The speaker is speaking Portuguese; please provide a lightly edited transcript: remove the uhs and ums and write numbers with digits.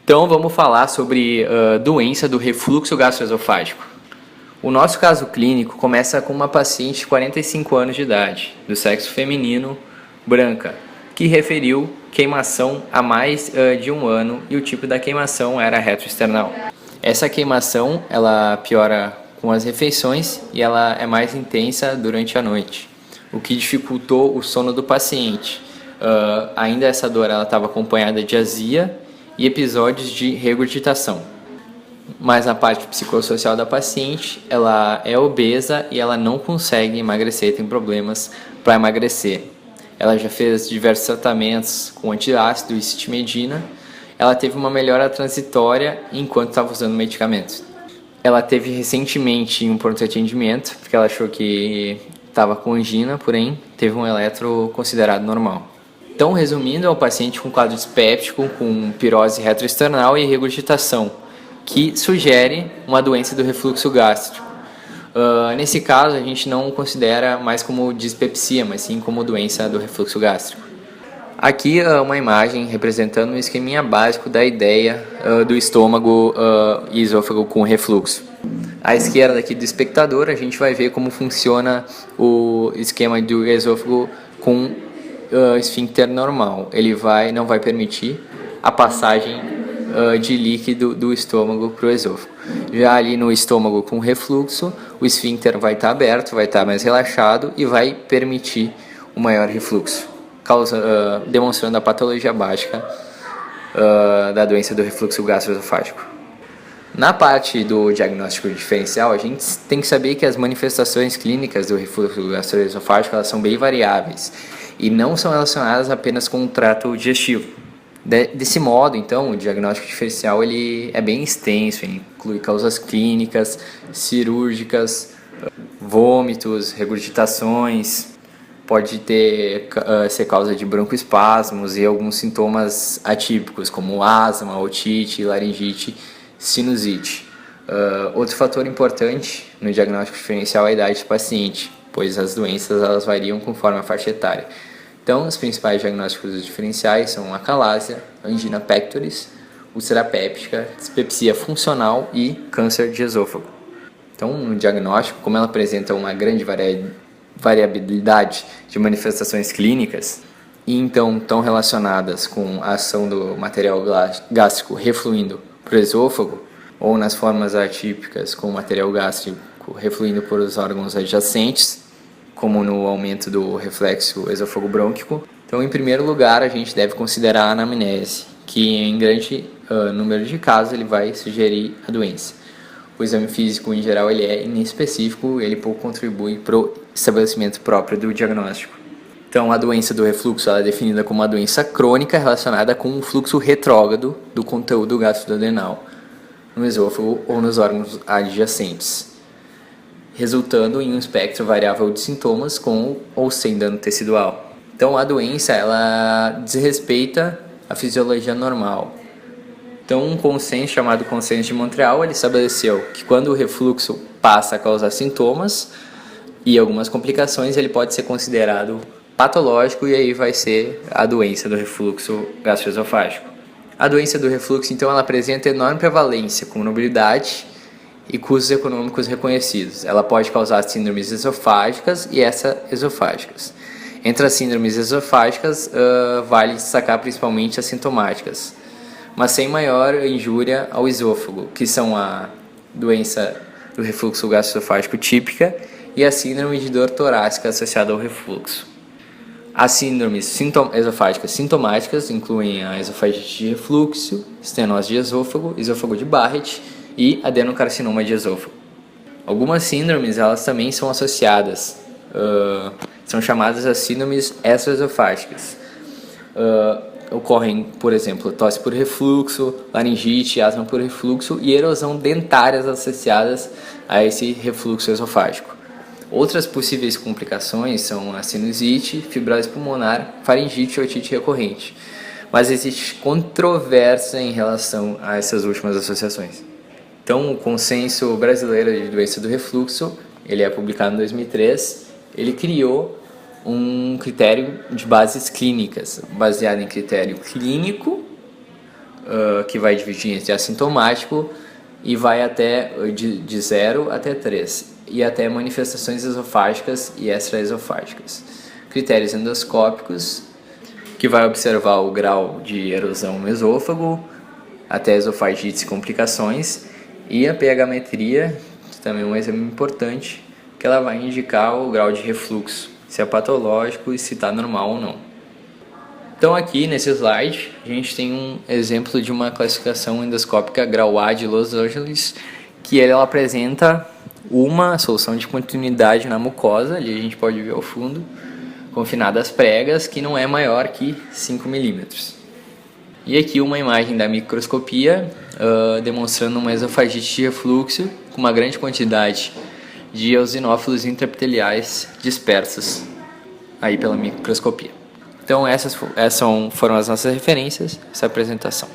Então vamos falar sobre doença do refluxo gastroesofágico. O nosso caso clínico começa com uma paciente de 45 anos de idade, do sexo feminino, branca, que referiu queimação há mais de um ano e o tipo da queimação era retroesternal. Essa queimação ela piora com as refeições e ela é mais intensa durante a noite, o que dificultou o sono do paciente. Ainda essa dor estava acompanhada de azia e episódios de regurgitação. Mas na parte psicossocial da paciente, ela é obesa e ela não consegue emagrecer, tem problemas para emagrecer. Ela já fez diversos tratamentos com antiácido e citimedina. Ela teve uma melhora transitória enquanto estava usando medicamentos. Ela teve recentemente um pronto atendimento, porque ela achou que estava com angina, porém teve um eletro considerado normal. Então, resumindo, é um paciente com quadro dispéptico, com pirose retroesternal e regurgitação, que sugere uma doença do refluxo gástrico. Nesse caso, a gente não considera mais como dispepsia, mas sim como doença do refluxo gástrico. Aqui é uma imagem representando um esqueminha básico da ideia do estômago e esôfago com refluxo. À esquerda aqui do espectador, a gente vai ver como funciona o esquema do esôfago com esfíncter normal. Ele não vai permitir a passagem de líquido do estômago para o esôfago. Já ali no estômago com refluxo, o esfíncter vai estar aberto, vai estar mais relaxado e vai permitir o maior refluxo, demonstrando a patologia básica da doença do refluxo gastroesofágico. Na parte do diagnóstico diferencial, a gente tem que saber que as manifestações clínicas do refluxo gastroesofágico elas são bem variáveis e não são relacionadas apenas com o trato digestivo. Desse modo, então, o diagnóstico diferencial ele é bem extenso, ele inclui causas clínicas, cirúrgicas, vômitos, regurgitações, pode ser causa de broncoespasmos e alguns sintomas atípicos, como asma, otite, laringite, sinusite. Outro fator importante no diagnóstico diferencial é a idade do paciente, pois as doenças elas variam conforme a faixa etária. Então, os principais diagnósticos diferenciais são acalásia, angina pectoris, úlcera péptica, dispepsia funcional e câncer de esôfago. Então, no diagnóstico, como ela apresenta uma grande variabilidade de manifestações clínicas e então estão relacionadas com a ação do material gástrico refluindo para o esôfago ou nas formas atípicas com o material gástrico refluindo por os órgãos adjacentes, como no aumento do reflexo esôfago-brônquico. Então, em primeiro lugar, a gente deve considerar a anamnese, que em grande número de casos ele vai sugerir a doença. O exame físico, em geral, ele é inespecífico, ele pouco contribui para o estabelecimento próprio do diagnóstico. Então, a doença do refluxo ela é definida como uma doença crônica relacionada com um fluxo retrógrado do conteúdo gastrodenal no esôfago ou nos órgãos adjacentes, resultando em um espectro variável de sintomas com ou sem dano tecidual. Então, a doença ela desrespeita a fisiologia normal. Então, um consenso chamado Consenso de Montreal, ele estabeleceu que quando o refluxo passa a causar sintomas e algumas complicações, ele pode ser considerado patológico e aí vai ser a doença do refluxo gastroesofágico. A doença do refluxo, então, ela apresenta enorme prevalência com morbidade e custos econômicos reconhecidos. Ela pode causar síndromes esofágicas e extraesofágicas. Entre as síndromes esofágicas, vale destacar principalmente as sintomáticas, mas sem maior injúria ao esôfago, que são a doença do refluxo gastroesofágico típica e a síndrome de dor torácica associada ao refluxo. As síndromes esofágicas sintomáticas incluem a esofagite de refluxo, estenose de esôfago, esôfago de Barrett e adenocarcinoma de esôfago. Algumas síndromes elas também são associadas, são chamadas as síndromes extraesofágicas. Ocorrem, por exemplo, tosse por refluxo, laringite, asma por refluxo e erosão dentárias associadas a esse refluxo esofágico. Outras possíveis complicações são a sinusite, fibrose pulmonar, faringite e otite recorrente. Mas existe controvérsia em relação a essas últimas associações. Então, o Consenso Brasileiro de Doença do Refluxo, ele é publicado em 2003, ele criou um critério de bases clínicas, baseado em critério clínico, que vai dividir entre assintomático e vai até de 0 até 3, e até manifestações esofágicas e extraesofágicas. Critérios endoscópicos, que vai observar o grau de erosão no esôfago, até esofagites e complicações, e a pH-metria, que também é um exame importante, que ela vai indicar o grau de refluxo, se é patológico e se está normal ou não. Então aqui nesse slide a gente tem um exemplo de uma classificação endoscópica grau A de Los Angeles, que ela apresenta uma solução de continuidade na mucosa, ali a gente pode ver ao fundo, confinada às pregas, que não é maior que 5 milímetros. E aqui uma imagem da microscopia demonstrando uma esofagite de refluxo com uma grande quantidade de eosinófilos intraepiteliais dispersos aí pela microscopia. Então essas foram as nossas referências, essa apresentação.